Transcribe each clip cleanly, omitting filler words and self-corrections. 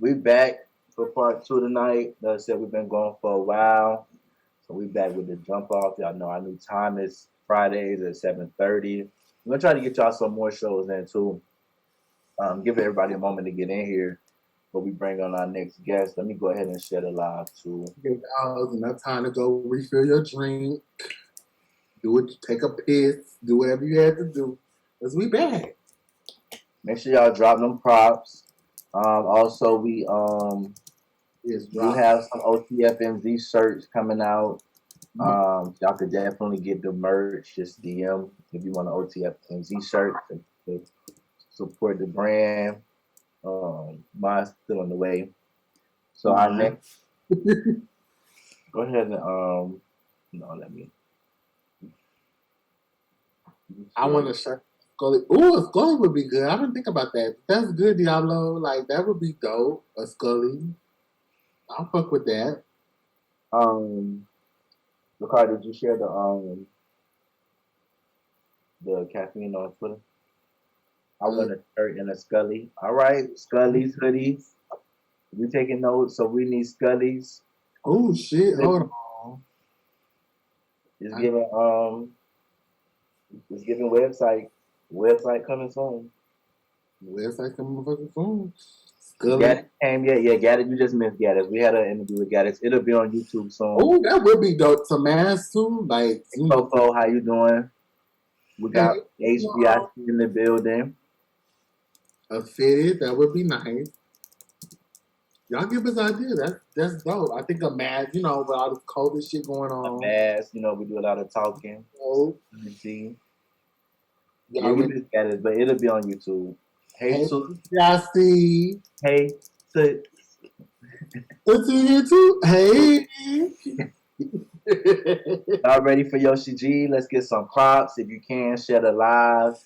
We back for part two tonight. Like I said, we've been going for a while. So we back with the jump off. Y'all know our new time is Fridays at 7:30. We're gonna try to get y'all some more shows in too. Give everybody a moment to get in here. But we bring on our next guest. Let me go ahead and share the live too. Give y'all enough time to go refill your drink. Do it. Take a piss. Do whatever you had to do. Cause we back. Make sure y'all drop them props. Also, we do have some OTFMZ shirts coming out. Y'all could definitely get the merch. Just DM if you want an OTFMZ shirt to support the brand. Mine's still on the way. So our next, go ahead and no, let me. I want a shirt. Scully. Ooh, a Scully would be good. I didn't think about that. That's good, Diablo. Like that would be dope. A Scully. I'll fuck with that. Ricardo, did you share the caffeine on Twitter? I want a shirt and a Scully. All right, Scully's hoodies. We taking notes, so we need Scully's. Oh shit! Hold on. It's giving website coming soon. Website coming fucking soon. Gaddis came yet? Yeah, Gaddis. You just missed Gaddis. We had an interview with Gaddis. It'll be on YouTube soon. Oh, that would be dope. Some ass too. Like, Coco, how you doing? We got HBIC in the building. A fitted, that would be nice. Y'all give us ideas. That's dope. I think a mask, with all this COVID shit going on. A mask, we do a lot of talking. Oh. Let me see. Yeah, we just got it, but it'll be on YouTube. Hey, y'all see. Hey, to YouTube. Hey. Y'all ready for Yoshi G? Let's get some props. If you can, share the live.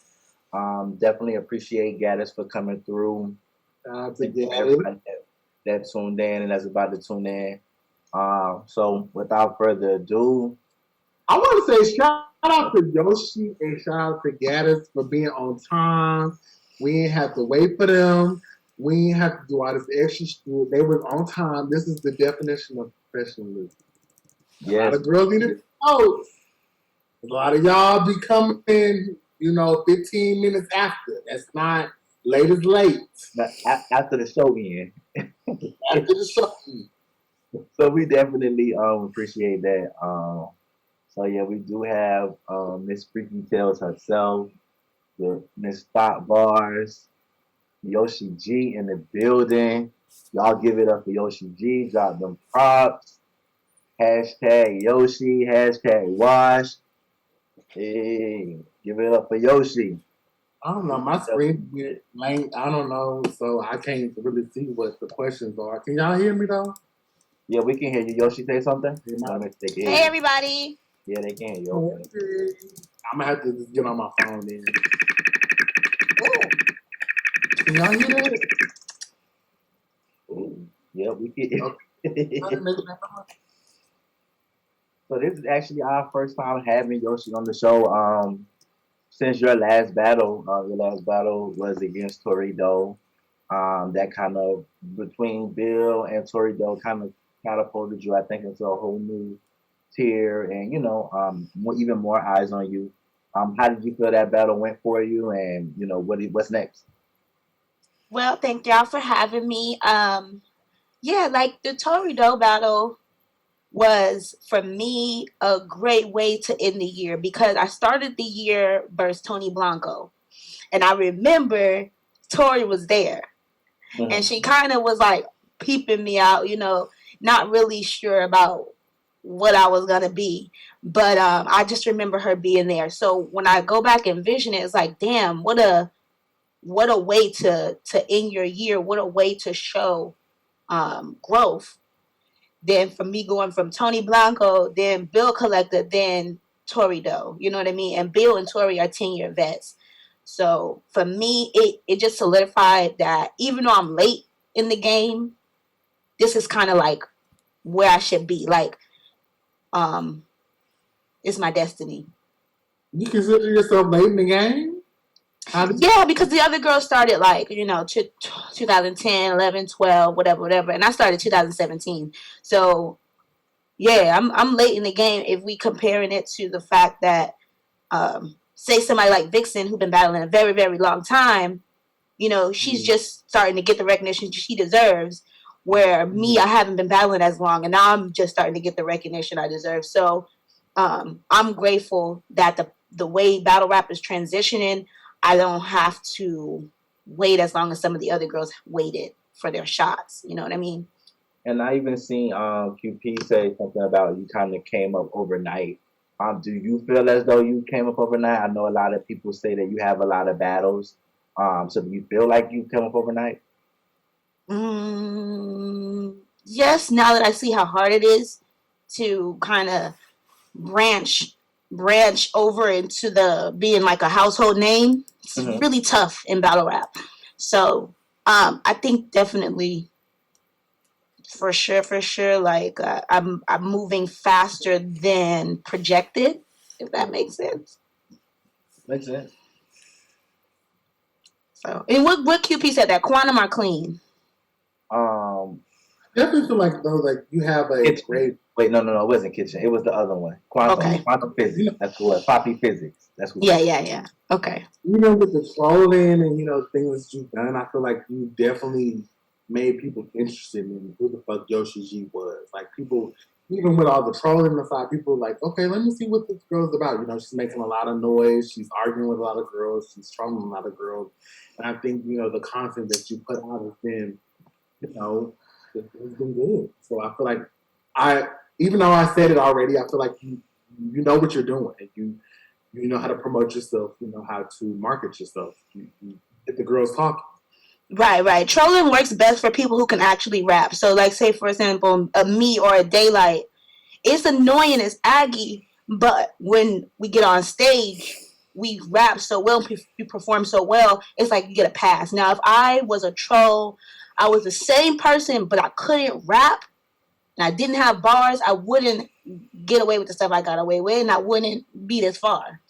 Definitely appreciate Gaddis for coming through. Everybody that tuned in and that's about to tune in. So without further ado, I want to say shout out to Yoshi and shout out to Gaddis for being on time. We didn't have to wait for them. We didn't have to do all this extra shit. They were on time. This is the definition of professionalism. Yes. A lot of girls need to know. A lot of y'all be coming in, 15 minutes after. That's not late as late. After the show end. After the show. So we definitely appreciate that. So yeah, we do have Miss Freaky Tales herself, the Miss Stop Bars, Yoshi G in the building. Y'all give it up for Yoshi G. Drop them props. Hashtag Yoshi. Hashtag Wash. Hey, give it up for Yoshi. I don't know. My screen is blank. I don't know, so I can't really see what the questions are. Can y'all hear me though? Yeah, we can hear you. Yoshi, say something. Hey, everybody. Yeah, they can hear you. Okay. I'm gonna have to just get on my phone then. Can y'all hear that? Ooh. Yeah, we can. Okay. So this is actually our first time having Yoshi on the show. Since your last battle was against Torido. That kind of between Bill and Torido kind of catapulted you, I think, into a whole new tier, and even more eyes on you. How did you feel that battle went for you, and what's next? Well, thank y'all for having me. Yeah, like the Torido battle was for me a great way to end the year because I started the year versus Tony Blanco, and I remember Tori was there, and she kind of was like peeping me out, not really sure about what I was gonna be, but I just remember her being there. So when I go back and vision it, it's like, damn, what a way to end your year. What a way to show growth. Then for me going from Tony Blanco, then Bill Collector, then Torido, you know what I mean? And Bill and Tori are 10-year vets. So for me, it just solidified that even though I'm late in the game, this is kind of like where I should be. Like, it's my destiny. You consider yourself late in the game? How did Yeah, because the other girls started like, 2010, 11, 12, whatever. And I started 2017. So, yeah, I'm late in the game if we comparing it to the fact that, say somebody like Vixen, who's been battling a very, very long time, she's just starting to get the recognition she deserves. Where me, I haven't been battling as long, and now I'm just starting to get the recognition I deserve. So, I'm grateful that the way battle rap is transitioning, I don't have to wait as long as some of the other girls waited for their shots. You know what I mean? And I even seen QP say something about you kind of came up overnight. Do you feel as though you came up overnight? I know a lot of people say that you have a lot of battles. So do you feel like you came up overnight? Yes. Now that I see how hard it is to kind of branch over into the being like a household name, it's really tough in battle rap. So I think definitely for sure, like I'm moving faster than projected, if that makes sense. Makes sense. So, and what QP said, that quantum are clean? definitely feel like though, like you have a Kitchen. great. Wait, no, it wasn't kitchen. It was the other one. Quantum physics. That's what Poppy physics. That's what. Yeah. Okay. Even with the trolling and things you've done, I feel like you definitely made people interested in who the fuck Yoshi G was. Like people, even with all the trolling aside, people were like, okay, let me see what this girl's about. She's making a lot of noise. She's arguing with a lot of girls. She's trolling a lot of girls. And I think the content that you put out has been, it's been good. So I feel like even though I said it already, I feel like you know what you're doing. And you know how to promote yourself. You know how to market yourself. You get the girls talking. Right. Trolling works best for people who can actually rap. So, like, say, for example, a me or a Daylight. It's annoying as Aggie, but when we get on stage, we rap so well, we perform so well, it's like you get a pass. Now, if I was a troll, I was the same person, but I couldn't rap, and I didn't have bars, I wouldn't get away with the stuff I got away with, and I wouldn't be this far.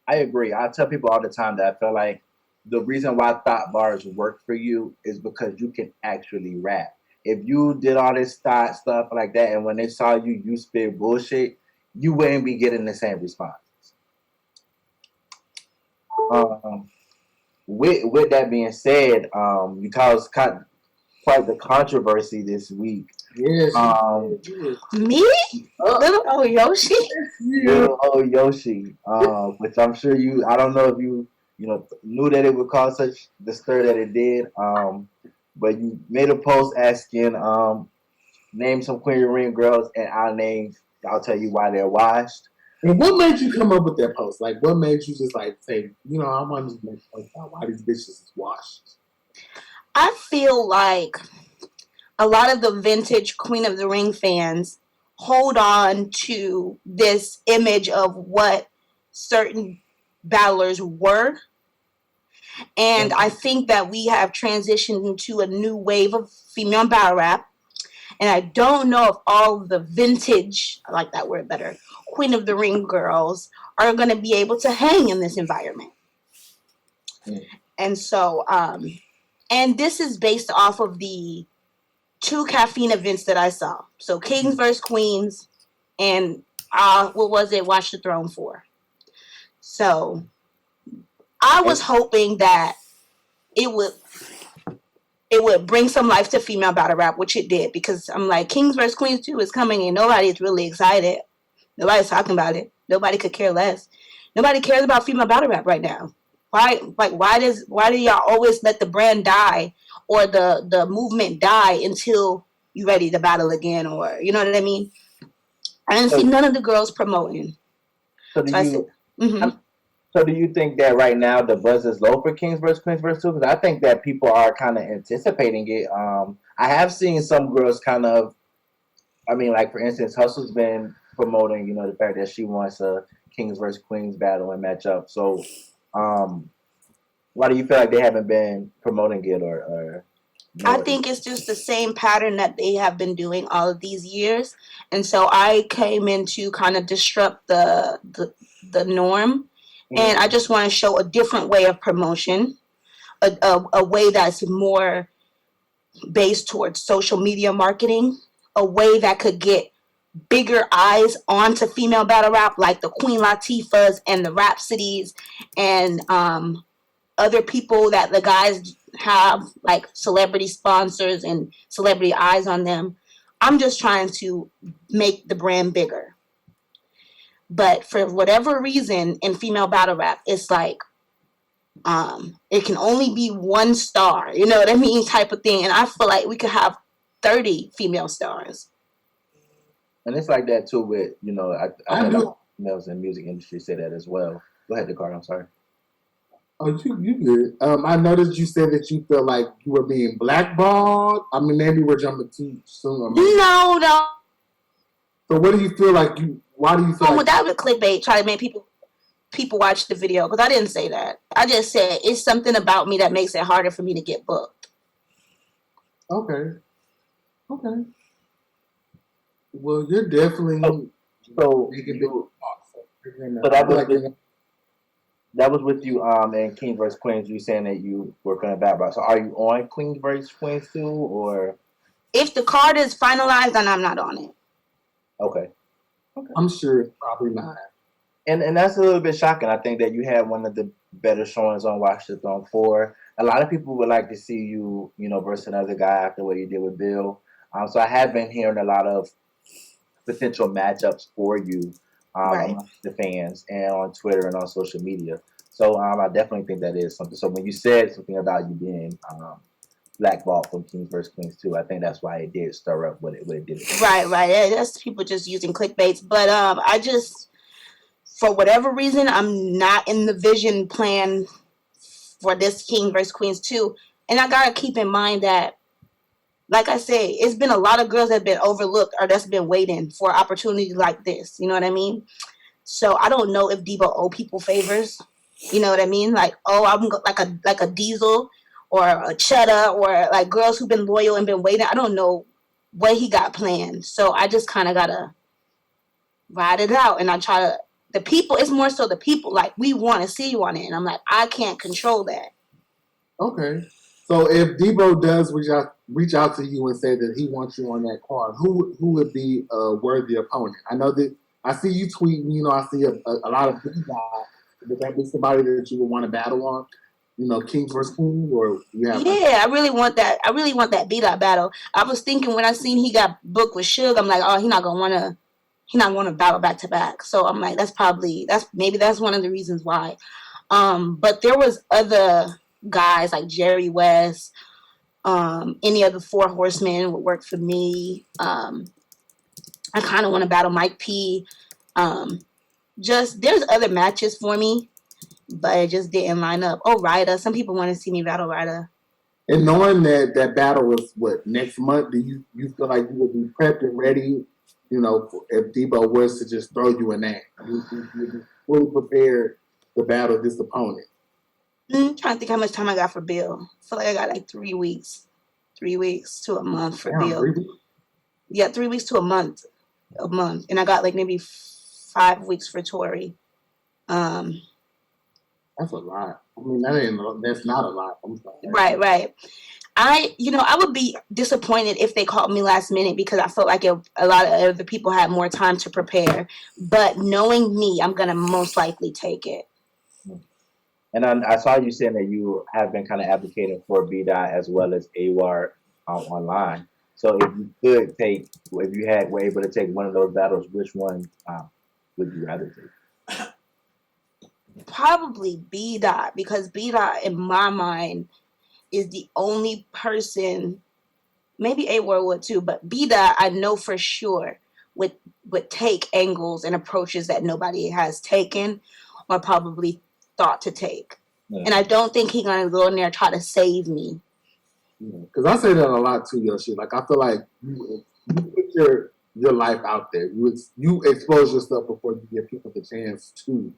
I agree. I tell people all the time that I feel like the reason why thought bars work for you is because you can actually rap. If you did all this thought stuff like that, and when they saw you spit bullshit, you wouldn't be getting the same responses. With that being said, you caused quite the controversy this week. Yes. Me? Little old Yoshi? Little old Yoshi. Which I'm sure I don't know if you knew that it would cause such the stir that it did. But you made a post asking, name some Queen Ring girls, and I'll tell you why they're washed. And what made you come up with that post? Like, what made you just like say, I want to make a post about why these bitches is washed? I feel like a lot of the vintage Queen of the Ring fans hold on to this image of what certain battlers were. And I think that we have transitioned into a new wave of female battle rap. And I don't know if all the vintage, I like that word better, Queen of the Ring girls are going to be able to hang in this environment. And so, and this is based off of the 2 caffeine events that I saw. So Kings vs. Queens and what was it? Watch the Throne 4. So I was hoping that it would bring some life to female battle rap, which it did, because I'm like, Kings vs. Queens 2 is coming and nobody's really excited. Nobody's talking about it. Nobody could care less. Nobody cares about female battle rap right now. Why? Like, why do y'all always let the brand die or the movement die until you're ready to battle again, or you know what I mean? I didn't see none of the girls promoting. So do you think that right now the buzz is low for Kings vs. Queens vs. 2? Because I think that people are kind of anticipating it. I have seen some girls kind of, like for instance, Hustle's been promoting, the fact that she wants a Kings vs. Queens battle and matchup. So, why do you feel like they haven't been promoting it or? I think it's just the same pattern that they have been doing all of these years, and so I came in to kind of disrupt the norm And I just want to show a different way of promotion, a way that's more based towards social media marketing, a way that could get bigger eyes onto female battle rap, like the Queen Latifahs and the Rhapsodies and other people that the guys have, like celebrity sponsors and celebrity eyes on them. I'm just trying to make the brand bigger. But for whatever reason in female battle rap, it's like it can only be one star, you know what I mean, type of thing. And I feel like we could have 30 female stars. And it's like that too with, you know, I know do. females in the music industry say that as well. Go ahead, Dakar, I'm sorry. Oh, you good. I noticed you said that you feel like you were being blackballed. I mean, maybe we're jumping too soon. No. So what do you feel like why do you feel like... That was clickbait, try to make people watch the video, because I didn't say that. I just said it's something about me that makes it harder for me to get booked. Okay. Well, you're definitely... So that was with you in King vs. Queens. You saying that you were going to battle. So are you on King vs. Queens too, or? If the card is finalized, then I'm not on it. Okay. I'm sure it's probably not. And that's a little bit shocking. I think that you had one of the better showings on Watch the Throne 4. A lot of people would like to see you, you know, versus another guy after what you did with Bill. So I have been hearing a lot of potential matchups for you amongst the fans and on Twitter and on social media. So I definitely think that is something. So when you said something about you being blackballed from King vs. Queens 2, I think that's why it did stir up what it did. Right. That's people just using clickbaits. But I just, for whatever reason, I'm not in the vision plan for this King vs. Queens 2. And I got to keep in mind that, like I say, it's been a lot of girls that have been overlooked or that's been waiting for opportunities like this. You know what I mean? So I don't know if Debo owe people favors. You know what I mean? Like, I'm like a Diesel or a Cheddar or like girls who've been loyal and been waiting. I don't know what he got planned. So I just kind of got to ride it out. And I try to, the people, it's more so the people, like, we want to see you on it. And I'm like, I can't control that. Okay. So if Debo does reach out to you and say that he wants you on that card, who would be a worthy opponent? I know that I see you tweeting, you know, I see a lot of big guys. Would that be somebody that you would want to battle on? You know, King vs. Queen, or you have? Yeah, I really want that. I really want that beat-up battle. I was thinking when I seen he got booked with Suge, I'm like, oh, he's not gonna want to battle back to back. So I'm like, that's one of the reasons why. But there was other guys like Jerry West, any of the Four Horsemen would work for me. I kind of want to battle Mike P. Just there's other matches for me, but it just didn't line up. Oh, Ryder. Some people want to see me battle Ryder. And knowing that battle is next month, do you feel like you will be prepped and ready? You know, if Debo was to just throw you in that, you'd be fully prepared to battle this opponent. I'm trying to think how much time I got for Bill. I feel like I got like 3 weeks. 3 weeks to a month for Bill. 3 weeks? Yeah, 3 weeks to a month. And I got like maybe 5 weeks for Tori. That's a lot. I mean, that's not a lot. I'm sorry. Right. I would be disappointed if they called me last minute because I felt like a lot of other people had more time to prepare. But knowing me, I'm going to most likely take it. And I saw you saying that you have been kind of advocating for B-Dot as well as AWAR online. So if you were able to take one of those battles, which one would you rather take? Probably B-Dot, because B-Dot in my mind is the only person, maybe AWAR would too, but B-Dot I know for sure would take angles and approaches that nobody has taken or probably thought to take. Yeah. And I don't think he's gonna go in there and try to save me. Because I say that a lot too, Yoshi. Like, I feel like you put your life out there. You expose yourself before you give people the chance to.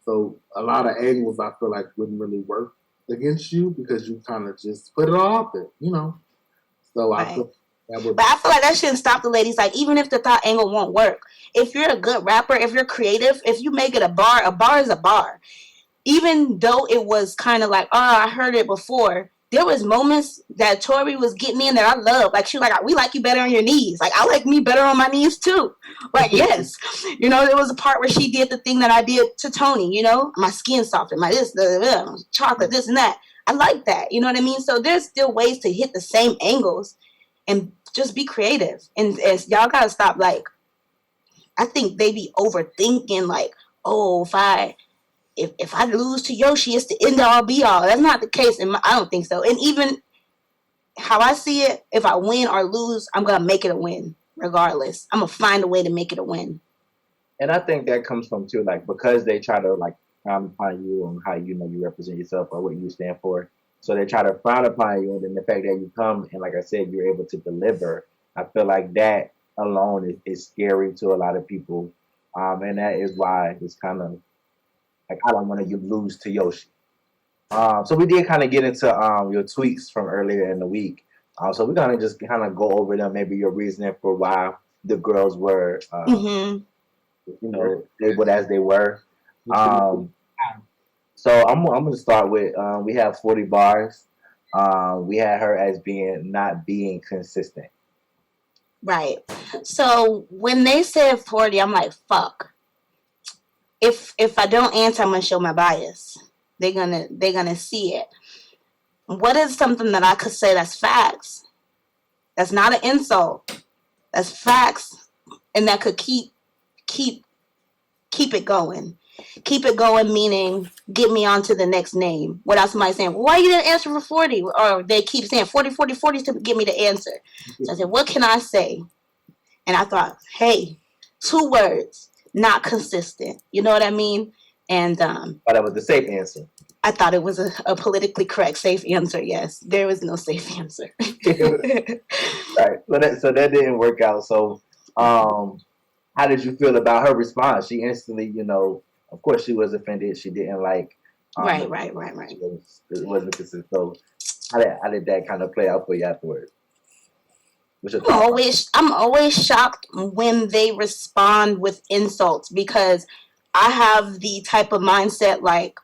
So a lot of angles I feel like wouldn't really work against you because you kind of just put it all out there, you know. So right. I feel But I feel like that shouldn't stop the ladies. Like, even if the thought angle won't work, if you're a good rapper, if you're creative, if you make it a bar is a bar. even though it was kind of like, oh, I heard it before, there was moments that Tori was getting in that I love. Like, she was like, we like you better on your knees. Like, I like me better on my knees too. Like, yes. You know, there was a part where she did the thing that I did to Tony, you know, my skin softened, my this, chocolate, this and that. I like that. You know what I mean? So there's still ways to hit the same angles and just be creative. And as y'all got to stop, like, I think they be overthinking, like, oh, if I lose to Yoshi, it's the end all be all. That's not the case, and I don't think so. And even how I see it, if I win or lose, I'm gonna make it a win regardless. I'm gonna find a way to make it a win. And I think that comes from too, like, because they try to like frown upon you on how you know you represent yourself or what you stand for. So they try to frown upon you, and then the fact that you come and, like I said, you're able to deliver. I feel like that alone is scary to a lot of people, and that is why it's kind of like I don't want to lose to Yoshi. So we did kind of get into your tweets from earlier in the week. So we're gonna just kind of go over them, maybe your reasoning for why the girls were, you know, labeled as they were. So I'm gonna start with we have 40 bars. We had her as not being consistent. Right. So when they said 40, I'm like, fuck. If I don't answer, I'm gonna show my bias. They're gonna see it. What is something that I could say that's facts? That's not an insult. That's facts, and that could keep it going. Keep it going, meaning get me on to the next name. Without somebody saying, well, why you didn't answer for 40? Or they keep saying 40, 40, 40 to get me the answer. So I said, what can I say? And I thought, hey, 2 words, not consistent. You know what I mean? And but that was the safe answer. I thought it was a politically correct, safe answer. Yes, there was no safe answer. Right. So that didn't work out. So how did you feel about her response? She instantly, you know, of course she was offended. She didn't like. Right. It wasn't consistent. So how did that kind of play out for you afterwards? I'm always shocked when they respond with insults, because I have the type of mindset like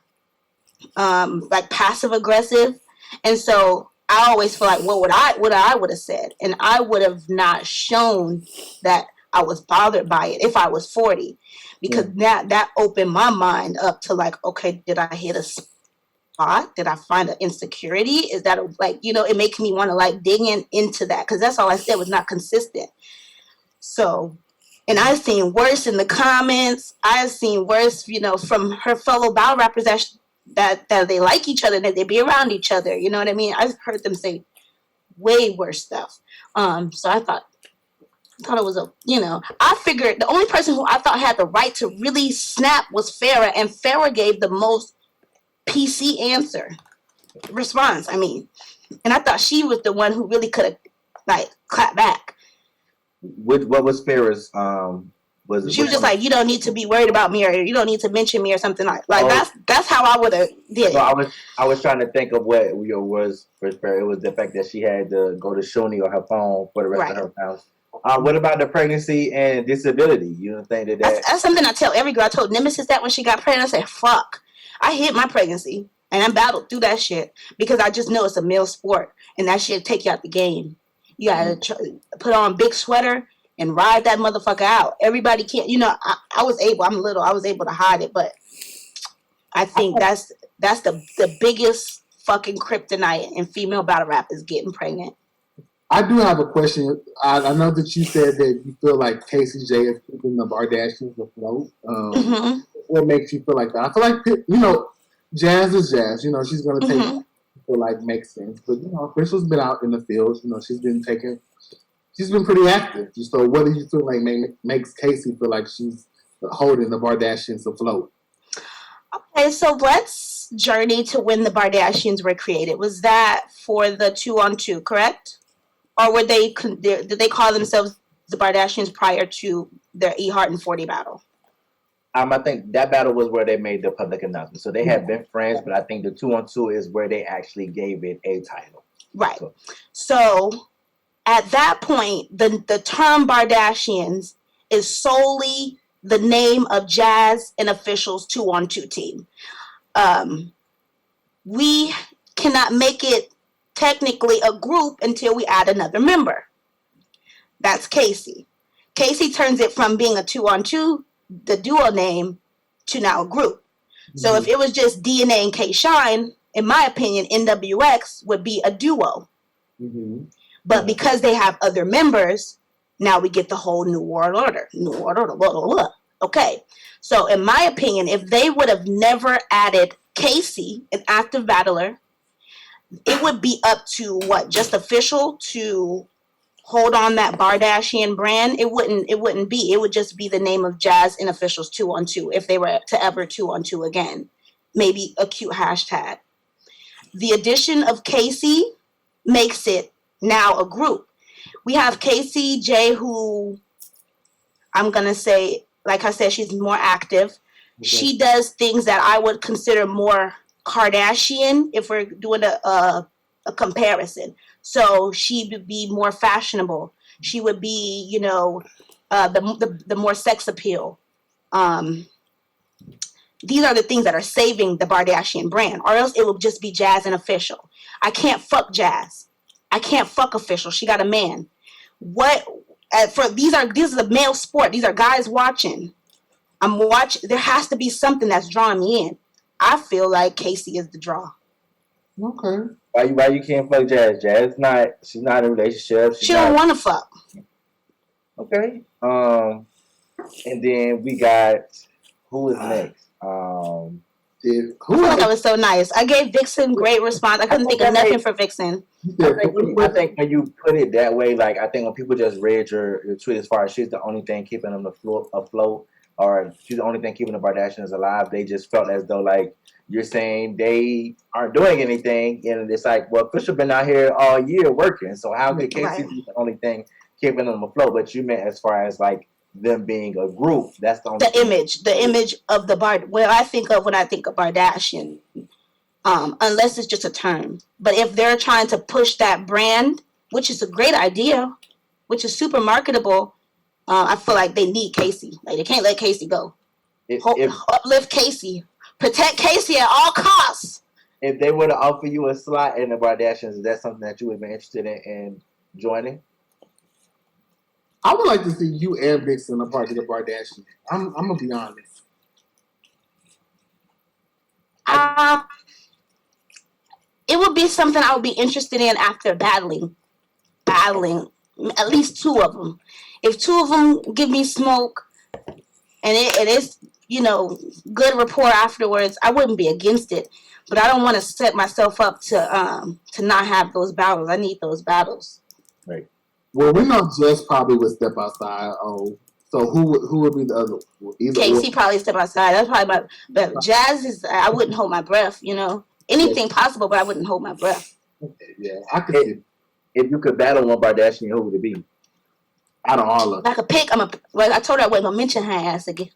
passive aggressive, and so I always feel like, what I would have said, and I would have not shown that I was bothered by it if I was 40, because that opened my mind up to like, okay, did I hit a spot? Did I find an insecurity? Is that it makes me want to like dig into that, because that's all I said was not consistent. So, and I've seen worse in the comments. I've seen worse, from her fellow battle rappers that they like each other, that they be around each other. You know what I mean? I've heard them say way worse stuff. So I thought it was I figured the only person who I thought had the right to really snap was Farrah, and Farrah gave the most PC response. I mean, and I thought she was the one who really could have clapped back. What was Farrah's? She was just like, you don't need to be worried about me, or you don't need to mention me, or something like that's how I would have did it. I was trying to think of what was for Farrah. It was the fact that she had to go to Shuni or her phone for the rest of her house. What about the pregnancy and disability? You don't think that's something I tell every girl. I told Nemesis that when she got pregnant. I said, fuck, I hid my pregnancy and I battled through that shit, because I just know it's a male sport, and that shit take you out the game. You gotta put on a big sweater and ride that motherfucker out. Everybody can't, I was able to hide it, but I think that's the biggest fucking kryptonite in female battle rap is getting pregnant. I do have a question. I know that you said that you feel like Casey J is keeping the Kardashians afloat. What makes you feel like that? I feel like, Jazz is Jazz. She's going to take makes sense. But, Crystal's been out in the field. She's been pretty active. So what do you feel like makes Casey feel like she's holding the Kardashians afloat? Okay, so let's journey to when the Kardashians were created. Was that for the 2-on-2, correct? Or were did they call themselves the Kardashians prior to their E Hart and 40 battle? I think that battle was where they made the public announcement. So they had been friends, but I think the 2-on-2 is where they actually gave it a title. Right. So at that point, the term Kardashians is solely the name of Jazz and Official's 2-on-2 team. we cannot make it technically a group until we add another member. That's Casey. Casey turns it from being a 2-on-2, the duo name, to now a group. So if it was just DNA and K Shine, in my opinion, NWX would be a duo. But because they have other members, now we get the whole New World Order. New World Order, blah, blah, blah. Okay. So in my opinion, if they would have never added Casey, an active battler, it would be up to just official to hold on that Bardashian brand. It wouldn't be. It would just be the name of Jazz and Officials 2-on-2 if they were to ever 2-on-2 again. Maybe a cute hashtag. The addition of Casey makes it now a group. We have Casey J, who I'm gonna say, like I said, she's more active. Okay. She does things that I would consider more Kardashian if we're doing a comparison. So she would be more fashionable. She would be, the more sex appeal. These are the things that are saving the Bardashian brand, or else it will just be Jazz and Official. I can't fuck Jazz. I can't fuck Official. She got a man. These is a male sport. These are guys watching. I'm watching. There has to be something that's drawing me in. I feel like Casey is the draw. Okay. Why you can't fuck Jazz? She's not in a relationship. She don't want to fuck. Okay. And then we got, who is next? I feel like I was so nice. I gave Vixen great response. I couldn't think of nothing for Vixen. I think when you put it that way, like I think when people just read your tweet as far as she's the only thing keeping them afloat, or she's the only thing keeping the Bardashians alive, they just felt as though like you're saying they aren't doing anything, and it's like, well, Fisher been out here all year working, so how could Casey be the only thing keeping them afloat? But you meant as far as like them being a group. That's the only the image of the Bard. Well, I think of when I think of Bardashian, unless it's just a term. But if they're trying to push that brand, which is a great idea, which is super marketable, I feel like they need Casey. Like they can't let Casey go. Uplift Casey, protect Casey at all costs. If they were to offer you a slot in the Bardashians, is that something that you would be interested in joining? I would like to see you and Vixen a part of the Bardashians. I'm gonna be honest. It would be something I would be interested in after battling at least two of them. If two of them give me smoke, and it is good rapport afterwards, I wouldn't be against it. But I don't want to set myself up to not have those battles. I need those battles. Right. Well, we know Jess probably would step outside. Oh, so who would be the other? Casey probably step outside. That's probably but Jazz is. I wouldn't hold my breath. Anything possible, but I wouldn't hold my breath. Yeah, I could. If you could battle one Bardashian, who would it be? Out of all of them, I could pick. I told her I wasn't gonna mention her ass again.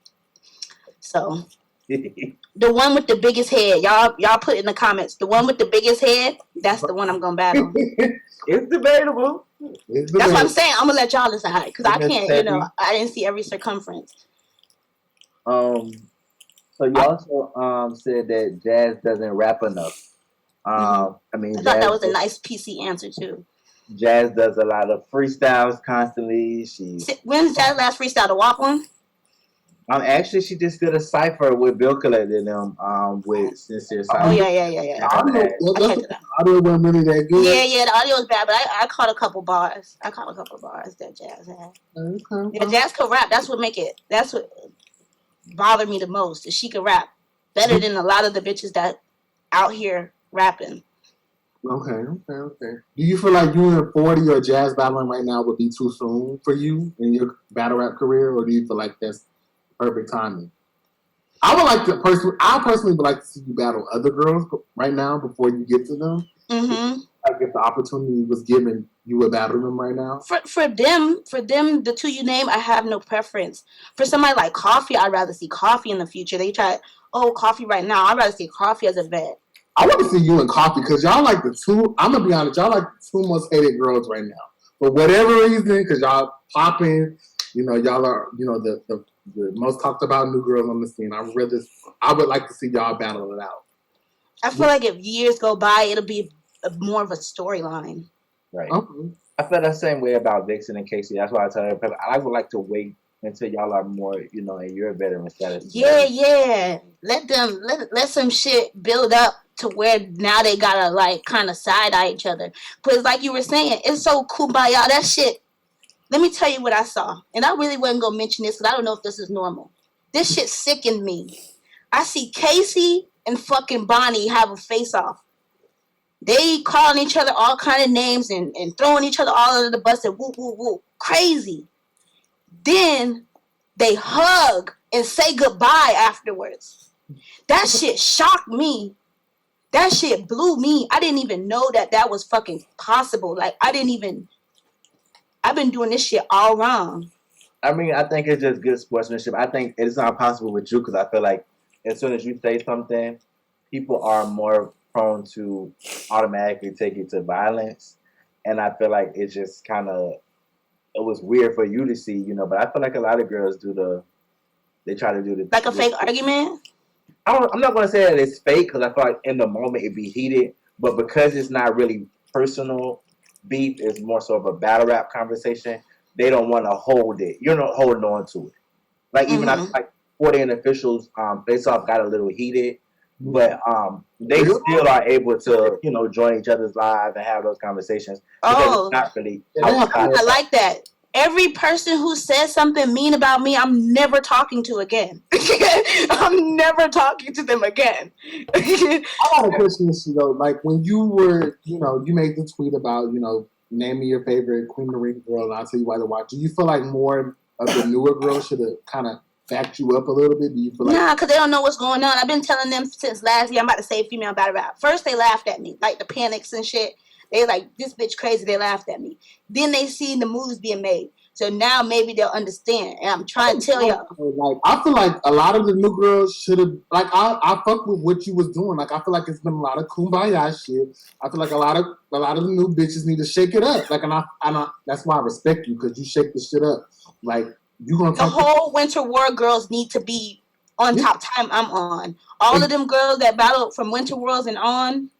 So the one with the biggest head, y'all put in the comments. The one with the biggest head, that's the one I'm gonna battle. It's debatable. That's what I'm saying. I'm gonna let y'all decide because I can't. I didn't see every circumference. So you also said that Jazz doesn't rap enough. I thought that was a nice PC answer too. Jazz does a lot of freestyles constantly. When's Jazz last freestyle? The WAP one? Actually, she just did a cipher with Bill Collect and them with Sincere Cypher. Oh yeah. The audio wasn't really that good. Yeah, the audio was bad, but I caught a couple bars. that Jazz had. Okay. Yeah, Jazz could rap. That's what bothered me the most. Is she could rap better than a lot of the bitches that out here rapping. Okay. Do you feel like you and 40 or Jazz battling right now would be too soon for you in your battle rap career, or do you feel like that's perfect timing? I personally would like to see you battle other girls right now before you get to them. Mm-hmm. Like if the opportunity was given, you would battle them right now. For them, the two you name, I have no preference. For somebody like Coffee, I'd rather see Coffee in the future. They try, Coffee right now. I'd rather see Coffee as a vet. I want to see you and Coffee because y'all like the two. I'm gonna be honest, y'all like the two most hated girls right now. For whatever reason, because y'all popping, y'all are, the most talked about new girls on the scene. I would like to see y'all battle it out. I feel like if years go by, it'll be more of a storyline. Right. Okay. I feel the same way about Vixen and Casey. That's why I tell everybody I would like to wait until y'all are more, in your veteran status. Yeah. Let some shit build up to where now they gotta like kind of side eye each other. Cause like you were saying, it's so kumbaya. That shit. Let me tell you what I saw, and I really wasn't gonna mention this because I don't know if this is normal. This shit sickened me. I see Casey and fucking Bonnie have a face off. They calling each other all kind of names and throwing each other all under the bus and whoop whoop whoop. Crazy. Then they hug and say goodbye afterwards. That shit shocked me. That shit blew me. I didn't even know that was fucking possible. Like I've been doing this shit all wrong. I mean, I think it's just good sportsmanship. I think it's not possible with you because I feel like as soon as you say something, people are more prone to automatically take it to violence. And I feel like it's just it was weird for you to see, but I feel like a lot of girls they try to do the. Like a fake argument? I'm not going to say that it's fake because I feel like in the moment it'd be heated, but because it's not really personal beef, it's more so of a battle rap conversation. They don't want to hold it. You're not holding on to it. Like even I feel like 40 and officials face off got a little heated, but they still are able to join each other's lives and have those conversations. Oh, not really. I like that. Every person who says something mean about me, I'm never talking to again. I'm never talking to them again. I got a question, though. Like when you were, you made the tweet about, name me your favorite Queen of the Ring girl, and I'll tell you why to watch. Do you feel like more of the newer girls should have kind of backed you up a little bit? Do you feel like? Nah, because they don't know what's going on. I've been telling them since last year. I'm about to say female battle rap. First, they laughed at me, like the panics and shit. They like, this bitch crazy. They laughed at me. Then they seen the moves being made. So now maybe they'll understand. And I'm trying to tell y'all. Like I feel like a lot of the new girls should have. Like I fuck with what you was doing. Like I feel like it's been a lot of kumbaya shit. I feel like a lot of the new bitches need to shake it up. Like and I that's why I respect you because you shake the shit up. Like you gonna the whole Winter War girls need to be on top time I'm on. All of them girls that battled from Winter Wars and on,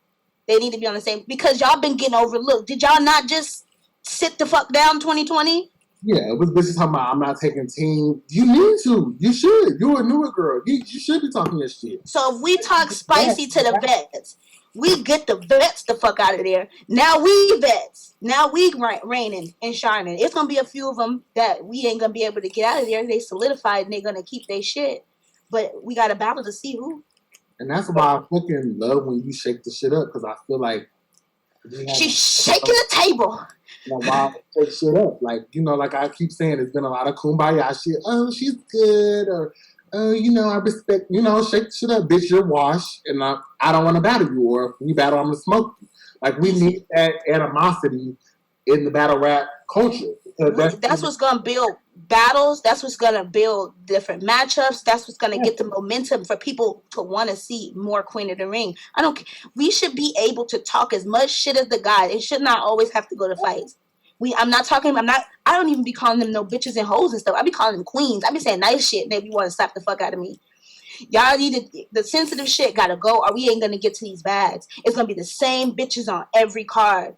they need to be on the same because y'all been getting overlooked. Did y'all not just sit the fuck down 2020? Yeah, it was bitches talking about I'm not taking team. You need to. You should. You're a newer girl. You should be talking this shit. So if we talk spicy to the vets, we get the vets the fuck out of there. Now we vets. Now we reigning and shining. It's gonna be a few of them that we ain't gonna be able to get out of there. They solidified and they're gonna keep their shit. But we got a battle to see who. And that's why I fucking love when you shake the shit up because I feel like she's shaking the table. Why shake shit up? Like like I keep saying, it's been a lot of kumbaya shit. Oh, she's good, or oh, I respect. Shake shit up, bitch. You're washed, and I don't want to battle you, or if we battle, I'm gonna smoke you. Like we need that animosity in the battle rap culture. That's what's gonna build battles. That's what's gonna build different matchups. That's what's gonna get the momentum for people to want to see more Queen of the Ring. We should be able to talk as much shit as the guys. It should not always have to go to fights. I don't even be calling them no bitches and hoes and stuff. I be calling them queens. I be saying nice shit and they be want to slap the fuck out of me. Y'all the sensitive shit gotta go or we ain't gonna get to these bags. It's gonna be the same bitches on every card.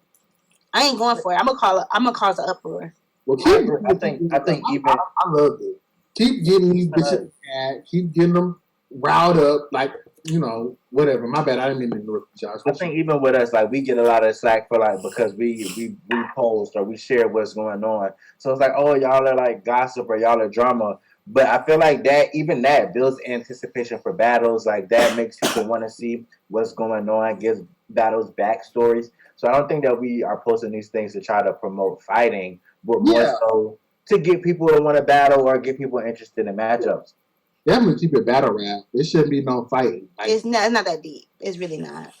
I ain't going for it. I'm gonna cause an uproar. Well, I think even I love it. Keep getting these bitches mad. Keep getting them riled up. Like whatever. My bad. I didn't mean to interrupt you, Josh. I think even with us, like we get a lot of slack for because we post or we share what's going on. So it's like, oh, y'all are like gossip or y'all are drama. But I feel like that builds anticipation for battles. Like that makes people want to see what's going on, gives battles backstories. So I don't think that we are posting these things to try to promote fighting, but more so to get people to want to battle or get people interested in matchups. Yeah, I'm gonna keep it battle rap. There shouldn't be no fighting. It's not that deep. It's really not.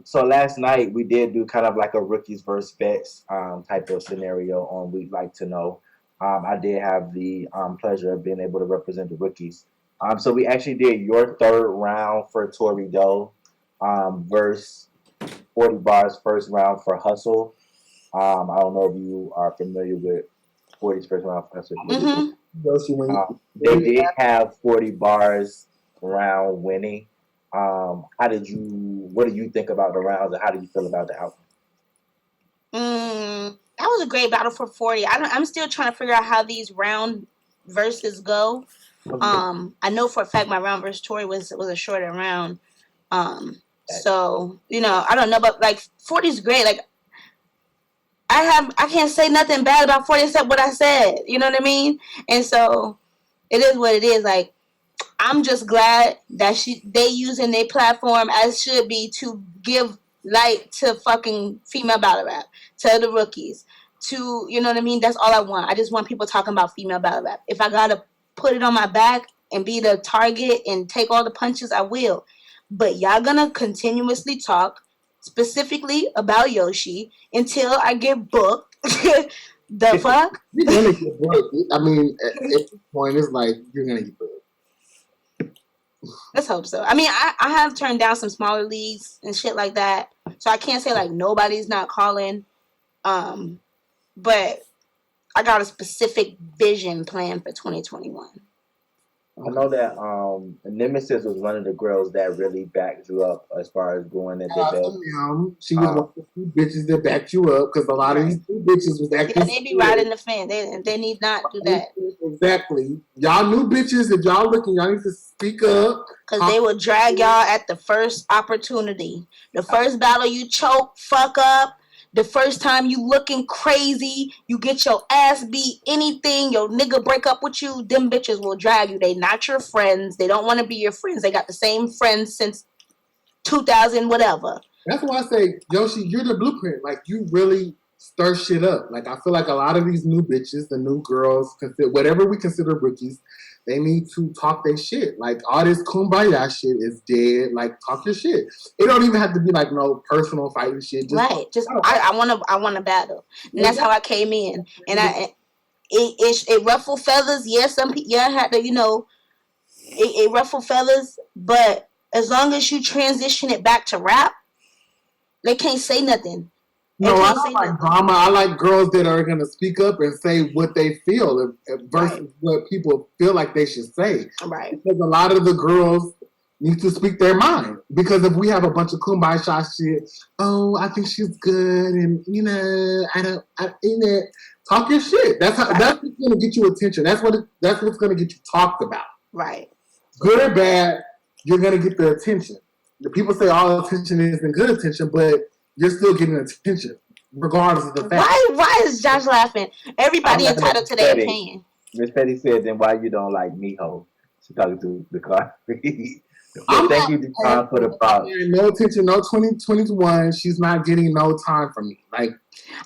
So last night we did do kind of like a rookies versus vets type of scenario on We'd Like to Know. I did have the pleasure of being able to represent the rookies. So we actually did your third round for Tory Doe versus 40 Bars first round for Hustle. I don't know if you are familiar with 40's first round for Hustle. Mm-hmm. They did have 40 Bars round winning. what do you think about the rounds, and how do you feel about the outcome? That was a great battle for 40. I'm still trying to figure out how these round verses go. I know for a fact my round versus Tori was a shorter round. So I don't know, but like 40's great. Like I can't say nothing bad about 40 except what I said. You know what I mean? And so it is what it is. Like I'm just glad that they using their platform as should be to give light to fucking female battle rap, to the rookies, to you know what I mean. That's all I want. I just want people talking about female battle rap. If I gotta put it on my back and be the target and take all the punches, I will. But y'all gonna continuously talk specifically about Yoshi until I get booked. The fuck? You're gonna get booked. I mean, at this point, it's like you're gonna get booked. Let's hope so. I mean, I have turned down some smaller leagues and shit like that, so I can't say like nobody's not calling. But I got a specific vision plan for 2021. I know that Nemesis was one of the girls that really backed you up as far as going at the belt. She was one of the few bitches that backed you up because a lot of these bitches was acting. Yeah, they be riding the fan. They need not do that. Exactly. Y'all new bitches, if y'all looking, y'all need to speak up. Because they will drag y'all at the first opportunity. The first battle you choke, fuck up. The first time you looking crazy, you get your ass beat, anything, your nigga break up with you, them bitches will drag you. They not your friends. They don't want to be your friends. They got the same friends since 2000 whatever. That's why I say, Yoshi, you're the blueprint. Like, you really stir shit up. Like, I feel like a lot of these new bitches, the new girls, whatever we consider rookies, they need to talk their shit. Like, all this kumbaya shit is dead. Like, talk your shit. It don't even have to be like no personal fighting shit. Just right. Just I want to battle, and that's how I came in. And it ruffled feathers. Yeah, some people had to it ruffled feathers. But as long as you transition it back to rap, they can't say nothing. No, I don't like drama. I like girls that are going to speak up and say what they feel versus what people feel like they should say. Right. Because a lot of the girls need to speak their mind. Because if we have a bunch of kumbaya shit, oh, I think she's good, and talk your shit. That's what's going to get you attention. That's what's going to get you talked about. Right. Good or bad, you're going to get the attention. The people say all attention isn't good attention, but you're still getting attention, regardless of the fact. Why is Josh laughing? Everybody entitled to their opinion. Miss Petty said, then why you don't like me, ho? She's talking to the car. Thank you, Deshaun, for the props. No attention, no 2021. She's not getting no time from me. Like,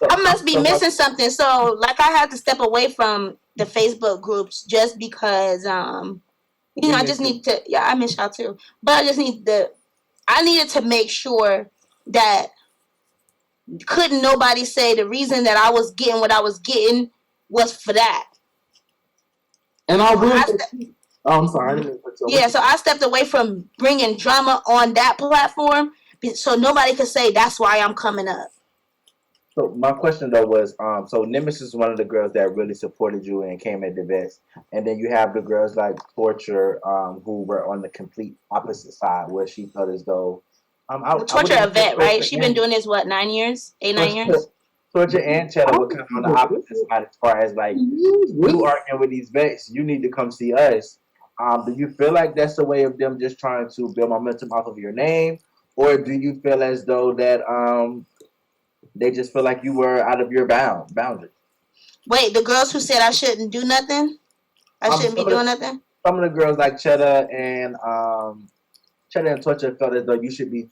I must be missing something. So, like, I had to step away from the Facebook groups just because, I just need to. Yeah, I miss y'all too. But I needed to make sure that couldn't nobody say the reason that I was getting what I was getting was for that. And I will. I'm sorry. Yeah, so I stepped away from bringing drama on that platform so nobody could say that's why I'm coming up. So my question though was, so Nemesis is one of the girls that really supported you and came at the best, and then you have the girls like Torture, who were on the complete opposite side, where she felt as though, Torture a vet, right? She's been doing this 9 years, 9 years. Torture and Cheddar were kind of on the opposite side as far as like, you arguing with these vets, you need to come see us. Do you feel like that's a way of them just trying to build momentum off of your name, or do you feel as though that they just feel like you were out of your boundaries? Wait, the girls who said I shouldn't do nothing? I shouldn't be doing nothing? Some of the girls like Cheddar and Torture felt as though you should be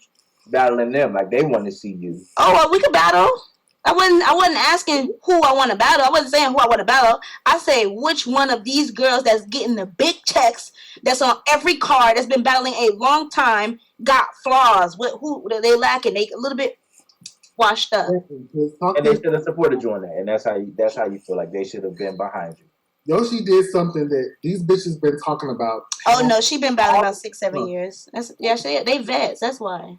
battling them, like they want to see you. Oh, well, we could battle. I wasn't asking who I want to battle. I wasn't saying who I want to battle. I say which one of these girls that's getting the big checks, that's on every card, that's been battling a long time, got flaws. Who they lacking? They a little bit washed up. And they should have supported you on that. And that's how you feel like they should have been behind you. Yoshi did something that these bitches been talking about. Oh no, she been battling about 6-7 years. They vets. That's why.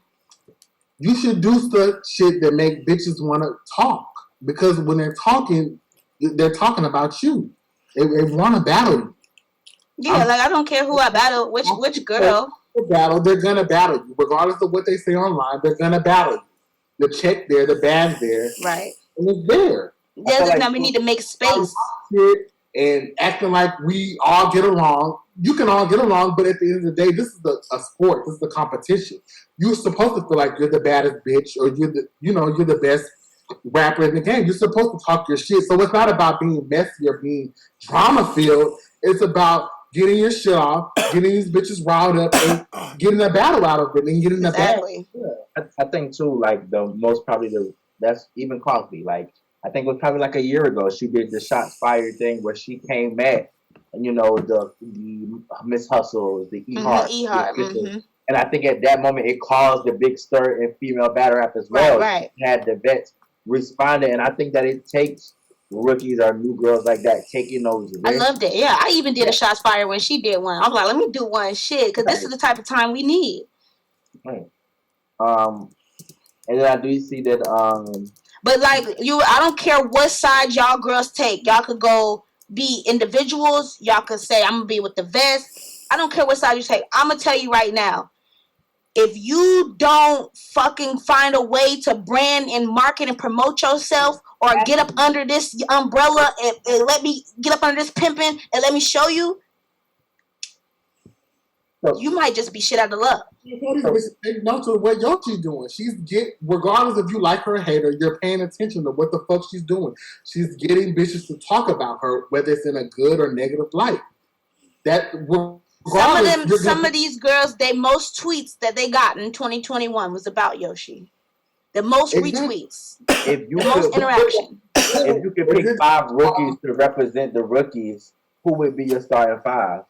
You should do stuff shit that make bitches want to talk, because when they're talking about you. They want to battle you. Yeah, like I don't care who I battle, which girl. battle, they're gonna battle you, regardless of what they say online. They're gonna battle you. The check there, the badge there, Right. and it's there. Now we need to make space. And acting like we all get along. You can all get along, but at the end of the day, this is a sport. This is a competition. You're supposed to feel like you're the baddest bitch, or you're the best rapper in the game. You're supposed to talk your shit. So it's not about being messy or being drama filled. It's about getting your shit off, getting these bitches riled up, and getting a battle out of it, and getting the battle. I think too, like the most probably that's even Coffee. Like I think it was probably like a year ago she did the shots fired thing where she came at the Miss Hustles, the E-Heart. And I think at that moment it caused a big stir in female battle rap as well. Right. Had the vets responded, and I think that it takes rookies or new girls like that taking those risks. I loved it. Yeah, I even did a shots fired when she did one. I was like, let me do one shit, because this is the type of time we need. Right. And then I do see that but like I don't care what side y'all girls take. Y'all could go be individuals. Y'all could say I'm gonna be with the vest. I don't care what side you take. I'm gonna tell you right now. If you don't fucking find a way to brand and market and promote yourself, or get up under this umbrella and let me get up under this pimping and let me show you, you might just be shit out of luck. No, to what Yoshi's doing. Regardless if you like her or hate her, you're paying attention to what the fuck she's doing. She's getting bitches to talk about her, whether it's in a good or negative light. Some of these girls, they most tweets that they got in 2021 was about Yoshi. The most retweets. If you most interaction. If you could pick 5 rookies to represent the rookies, who would be your starting 5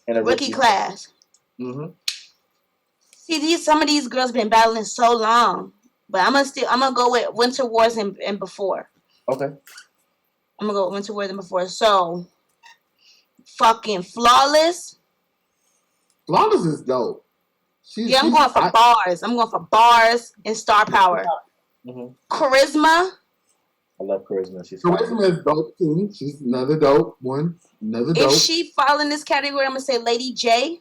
in a rookie class? Mm-hmm. See, some of these girls been battling so long, but I'm gonna go with Winter Wars and before. Okay. I'm gonna go with Winter Wars and before. So, fucking Flawless. Flawless is dope. I'm going for bars. I'm going for bars and star power. Mm-hmm. Charisma. I love Charisma. Charisma is dope too. She's another dope one. If she fall in this category, I'm gonna say Lady J.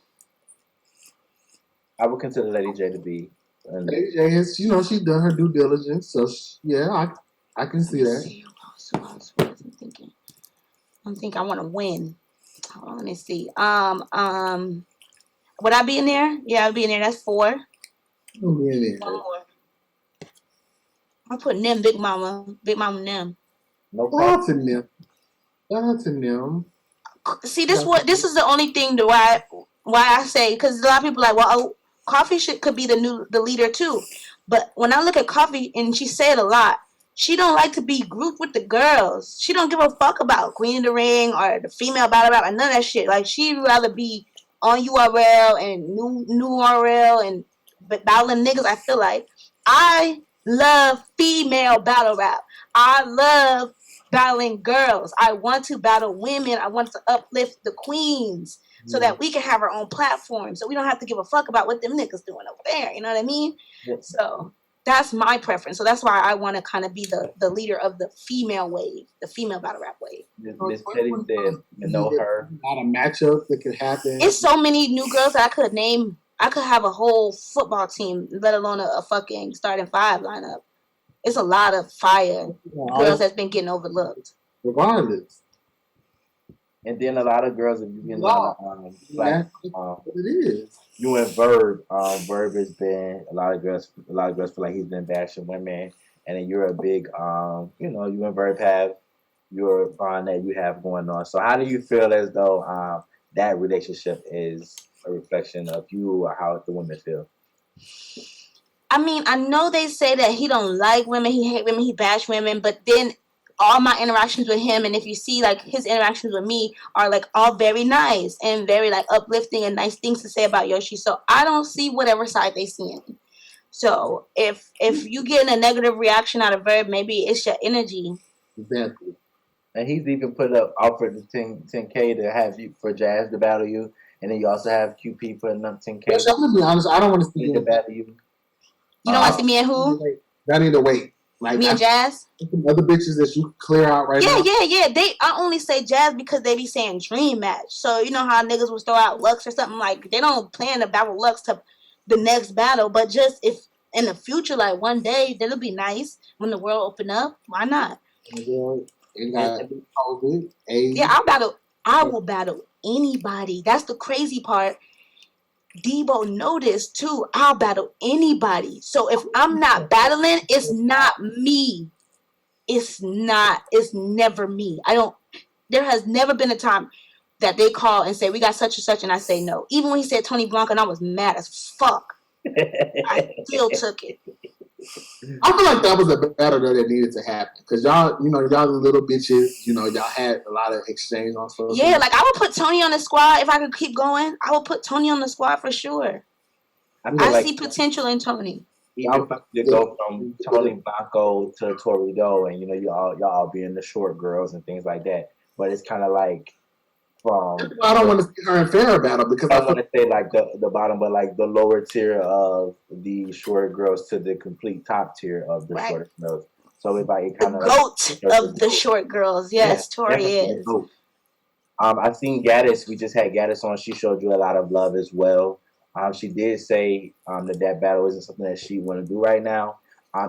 I would consider Lady J to be. Lady J has, she's done her due diligence, so I can see that. I'm thinking I want to win. Hold on, let me see. Would I be in there? Yeah, I'd be in there. That's 4. I'll be in there. One more. I'll put Nim, Big Mama Nim. No problem. Shout out to Nim. See, this is the only thing why I say, because a lot of people are like, well, Coffee could be the leader too. But when I look at Coffee, and she said a lot, she don't like to be grouped with the girls. She don't give a fuck about Queen of the Ring or the female battle rap and none of that shit. Like, she'd rather be on URL and new URL and battling niggas. I feel like I love female battle rap. I love battling girls. I want to battle women. I want to uplift the queens so that we can have our own platform. So we don't have to give a fuck about what them niggas doing over there. You know what I mean? Yeah. So that's my preference. So that's why I want to kind of be the leader of the female wave, the female battle rap wave. Miss Teddy said, her. Not a matchup that could happen. It's so many new girls that I could name. I could have a whole football team, let alone a fucking starting 5 lineup. It's a lot of fire girls that's been getting overlooked. Regardless. And then a lot of girls, if you get it is. You and Verb. Verb has been a lot of girls feel like he's been bashing women, and then you're a big you and Verb have your bond that you have going on. So how do you feel as though that relationship is a reflection of you or how the women feel? I mean, I know they say that he don't like women, he hate women, he bash women, but then all my interactions with him, and if you see like his interactions with me, are like all very nice and very like uplifting and nice things to say about Yoshi. So I don't see whatever side they see him. So if you getting a negative reaction out of Verb, maybe it's your energy. Exactly. And he's even put up offered the 10K to have you for Jazz to battle you, and then you also have QP putting up 10K. I'm gonna be honest. I don't want to see to battle you. You don't want to see me and who? I need to wait. Like Me and Jazz. some other bitches that you can clear out right now. Yeah. I only say Jazz because they be saying dream match. So you know how niggas will throw out Lux or something, like they don't plan to battle Lux to the next battle, but just if in the future, like one day, that'll be nice when the world open up. Why not? It got COVID, AIDS. Yeah, I will battle anybody. That's the crazy part. Debo noticed too. I'll battle anybody. So if I'm not battling, it's not me. It's not. It's never me. I don't. There has never been a time that they call and say we got such and such, and I say no. Even when he said Tony Blanc, and I was mad as fuck. I still took it. I feel like that was a battle that needed to happen because y'all, y'all little bitches, y'all had a lot of exchange on social. Yeah, like I would put Tony on the squad if I could keep going. I would put Tony on the squad for sure. I see potential in Tony. Even to go from Tony Blanco to Torrido, and y'all being the short girls and things like that. But it's kind of like from. I don't want to see her in fair battle because I want to say like the bottom, but like the lower tier of the shorter girls to the complete top tier of the shorter girls. So it's like it kind of goat of the short girls. Yes, Tori is. I seen Gaddis. We just had Gaddis on. She showed you a lot of love as well. She did say that battle isn't something that she want to do right now.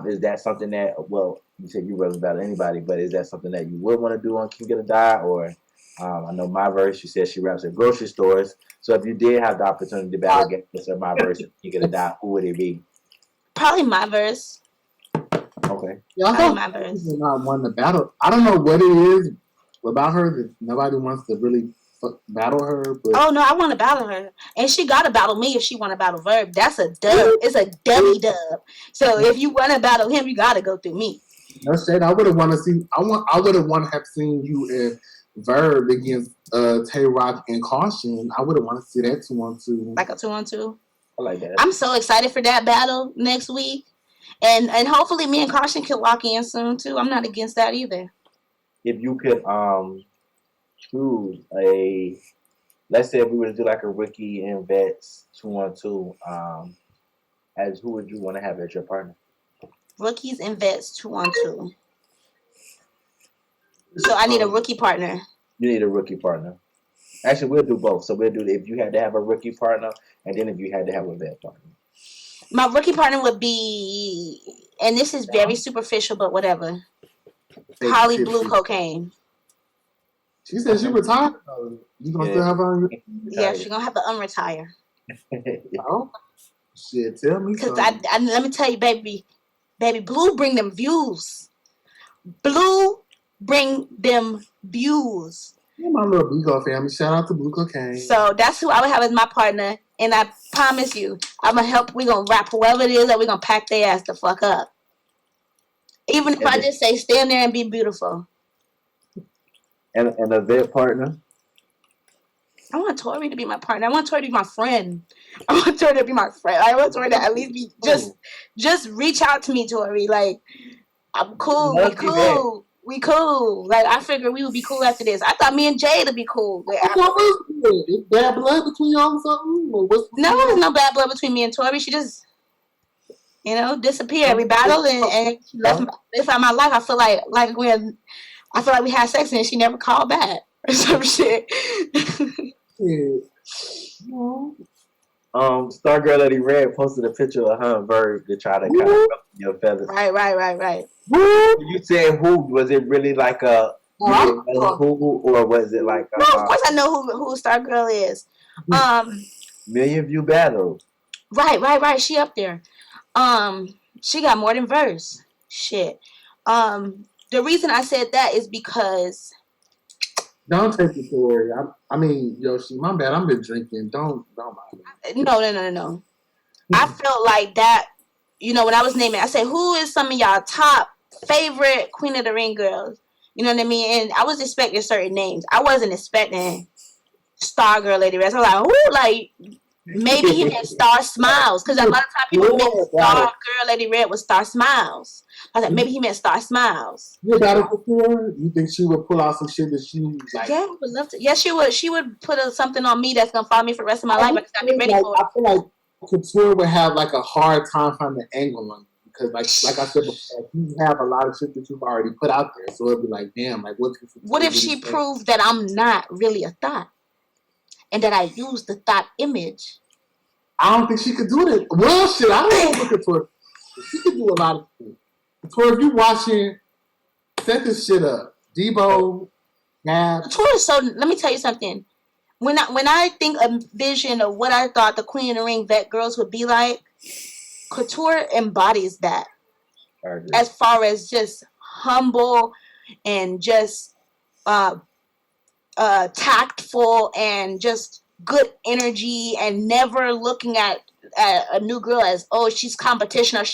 Is that something that, well, you said you wasn't battle anybody, but is that something that you would want to do on Can Get a Die? Or I know My Verse, she said she raps at grocery stores. So if you did have the opportunity to battle against My Verse, Can Get a Die, who would it be? Probably My Verse. Okay. Yeah, I thought My Verse not won the battle. I don't know what it is about her that nobody wants to really battle her. But oh no, I want to battle her, and she got to battle me if she want to battle Verb. That's a dub. It's a dubby dub. So if you want to battle him, you got to go through me. No shade. I would have want to see. I would have want to have seen you in Verb against Tay Rock and Caution. I would have wanted to see that 2-on-2. Like a 2-on-2. I like that. I'm so excited for that battle next week, and hopefully me and Caution can lock in soon too. I'm not against that either. If you could choose let's say if we were to do like a rookie and vets 2-on-2, as who would you want to have as your partner? Rookies and vets 2-on-2. So I need a rookie partner. You need a rookie partner. Actually, we'll do both. So we'll do if you had to have a rookie partner, and then if you had to have a vet partner. My rookie partner would be, and this is very superficial, but whatever. Holly Blue Cocaine. She said she retired. You gonna still have her? Yeah, she's gonna have to unretire. Oh, shit! Tell me. Because I let me tell you, baby, Blue bring them views. Blue bring them views. Yeah, my little Bigo family. Shout out to Blue Cocaine. So that's who I would have as my partner, and I promise you, I'm gonna help. We gonna rap whoever it is, and we gonna pack their ass the fuck up. Even if I just say stand there and be beautiful. And a vet partner? I want Tori to be my partner. I want Tori to be my friend. I want Tori to be my friend. I want Tori to at least be just reach out to me, Tori. Like, I'm cool. We cool. Like, I figured we would be cool after this. I thought me and Jay would be cool. Is bad blood between y'all or something? No, there's no bad blood between me and Tori. She just, disappeared. We battled and she left out my life. I feel like we had sex and she never called back or some shit. Stargirl Lady Red posted a picture of her and Verb to try to kind of ruffle your feathers. Right. You said who? Was it really like a who, or was it like a... No, of course I know who Stargirl is. Million View Battle. Right. She up there. She got more than verse. Shit. The reason I said that is because... Don't take the story. I mean, Yoshi, my bad. I've been drinking. Don't mind me. No. I felt like that, when I was naming, I said, who is some of y'all top favorite Queen of the Ring girls? You know what I mean? And I was expecting certain names. I wasn't expecting Stargirl Lady Red. So I was like, who? Like, maybe he meant Star Smiles. Because a lot of times people mix Stargirl Lady Red with Star Smiles. I was like, maybe he meant Star Smiles. You got it before? You think she would pull out some shit that she like? Yeah, I would love to. Yeah, she would. She would put something on me that's gonna follow me for the rest of my life. I just gotta be ready for it. I feel like Couture would have like a hard time finding the angle on you because like I said before, you have a lot of shit that you've already put out there, so it'd be like, damn, like what if she proved that I'm not really a thought and that I use the thought image? I don't think she could do that. Well, shit, I don't know. Look at her. She could do a lot of things. Couture, if you watching, set this shit up. Debo, Couture. So let me tell you something. When I think a vision of what I thought the Queen of the Ring vet girls would be like, Couture embodies that. As far as just humble and just tactful and just good energy and never looking at a new girl as, oh, she's competition or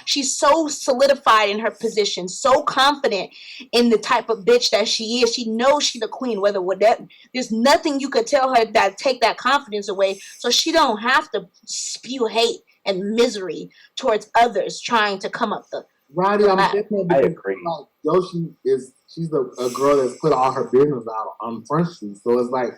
she's so solidified in her position, so confident in the type of bitch that she is. She knows she's the queen, there's nothing you could tell her that take that confidence away, so she don't have to spew hate and misery towards others trying to come up the Roddy, I agree. Like, Yoshi she's a girl that's put all her business out on Front Street. So it's like,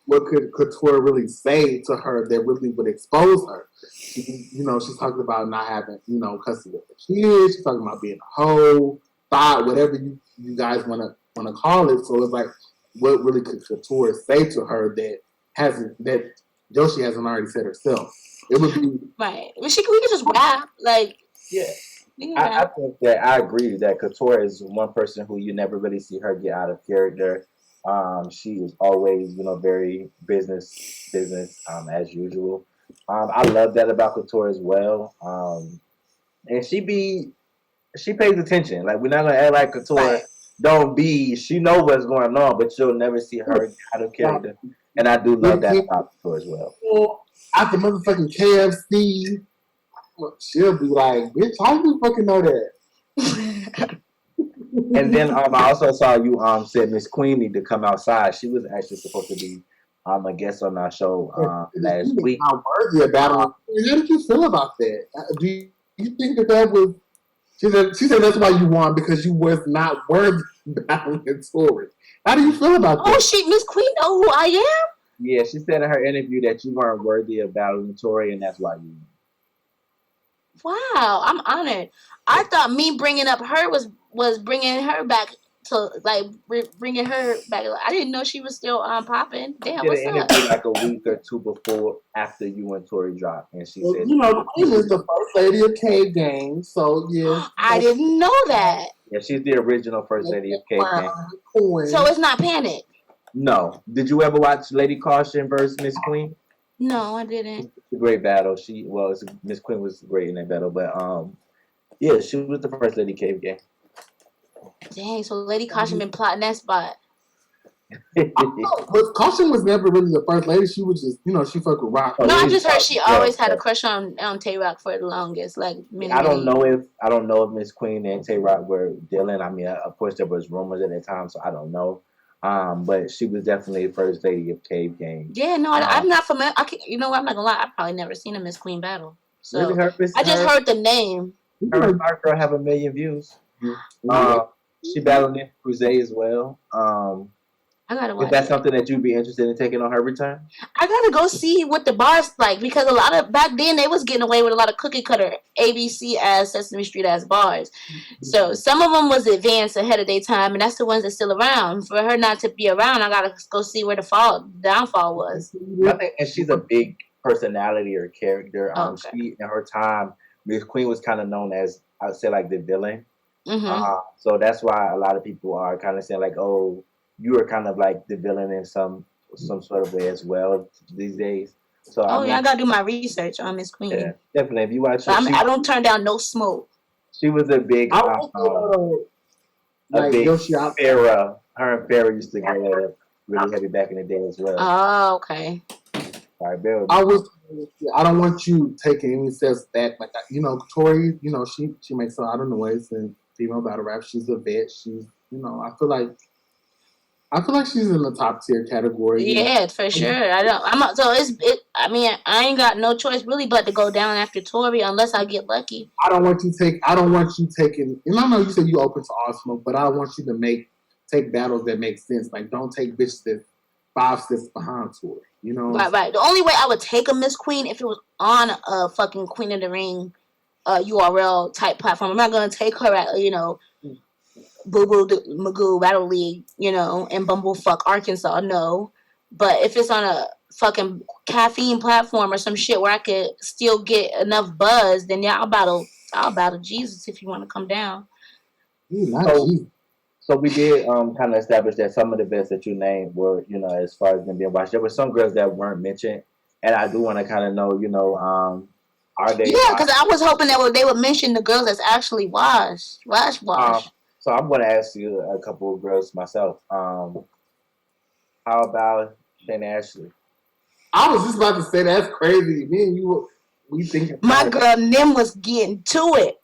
what could Couture really say to her that really would expose her? She's talking about not having, custody of the kids. She's talking about being a hoe, thought, whatever you guys want to call it. So it's like, what really could Couture say to her that Yoshi hasn't already said herself? It would be right. We could just rap like yeah. I think that I agree that Couture is one person who you never really see her get out of character. She is always, very business as usual. I love that about Couture as well. And she pays attention. Like, we're not gonna act like Couture she know what's going on, but you'll never see her get out of character. And I do love that about Couture as well. After motherfucking KFC. She'll be like, bitch, how do you fucking know that? And then I also saw you said Miss Queen need to come outside. She was actually supposed to be a guest on our show last week. Not worthy of battling. How did you feel about that? Do you think that was? She said that's why you won, because you was not worthy of battling Tori. How do you feel about that? Oh shit, Miss Queen know who I am? Yeah, she said in her interview that you weren't worthy of battling Tori, and that's why you won. Wow, I'm honored. I thought me bringing up her was bringing her back to bringing her back. I didn't know she was still popping. Damn, what's up? Interview like a week or two before after you and Tori dropped, and she said, the Queen is the first lady of Cave Gang, so yeah. I didn't know that. Yeah, she's the original first lady of Cave Gang. So it's not Panic. No. Did you ever watch Lady Caution versus Miss Queen? No, I didn't. It's a great battle. Miss Queen was great in that battle, but yeah, she was the first Lady Cave Gang. Dang, so Lady Caution been plotting that spot. But Caution was never really the first lady. She was just, she fucked with Rock. No, I just heard she always had a crush on Tay Rock for the longest, I don't know if Miss Queen and Tay Rock were dealing. I mean, of course there was rumors at that time, so I don't know. But she was definitely the first lady of Cave Gang. Yeah, no, I'm not familiar. I'm not gonna lie. I've probably never seen a Miss Queen battle. So really I just heard the name. Her girl have 1 million views. She battled in Crusade as well. I gotta watch. Is that something that you'd be interested in taking on her return? I gotta go see what the bars like, because a lot of back then they was getting away with a lot of cookie cutter ABC ass Sesame Street ass bars. So some of them was advanced ahead of their time, and that's the ones that's still around. For her not to be around, I gotta go see where the downfall was. I think, and she's a big personality or character. Okay. She in her time, Miss Queen was kind of known as, I'd say, like the villain. Mm-hmm. So that's why a lot of people are kind of saying like, oh, you are kind of like the villain in some sort of way as well these days. So I gotta do my research on Miss Queen. Yeah, definitely. If you watch her, I don't turn down no smoke. She was a big, Yoshi, Farrah. Her and Farrah used to go at it really heavy back in the day as well. Oh, okay. All right, Bill. I don't want you taking any steps back. Like, Tori, she makes a lot of noise in female battle rap. She's a vet. She's, I feel like she's in the top tier category. Yeah, for sure. I ain't got no choice really but to go down after Tori unless I get lucky. I don't want you taking. And I know you said you open to all smoke, but I want you to take battles that make sense. Like, don't take bitches that 5 steps behind Tori. Right. The only way I would take a Miss Queen if it was on a fucking Queen of the Ring URL type platform. I'm not gonna take her at Boo Boo Magoo Battle League, in Bumblefuck, Arkansas. No, but if it's on a fucking caffeine platform or some shit where I could still get enough buzz, then yeah, I'll battle Jesus if you want to come down. So we did kind of establish that some of the bets that you named were, as far as them being watched. There were some girls that weren't mentioned, and I do want to kind of know, are they? Yeah, because I was hoping that they would mention the girls that's actually washed. So I'm going to ask you a couple of girls myself. How about Shane Ashley? I was just about to say that's crazy. Me and you, we think my girl Nim was getting to it.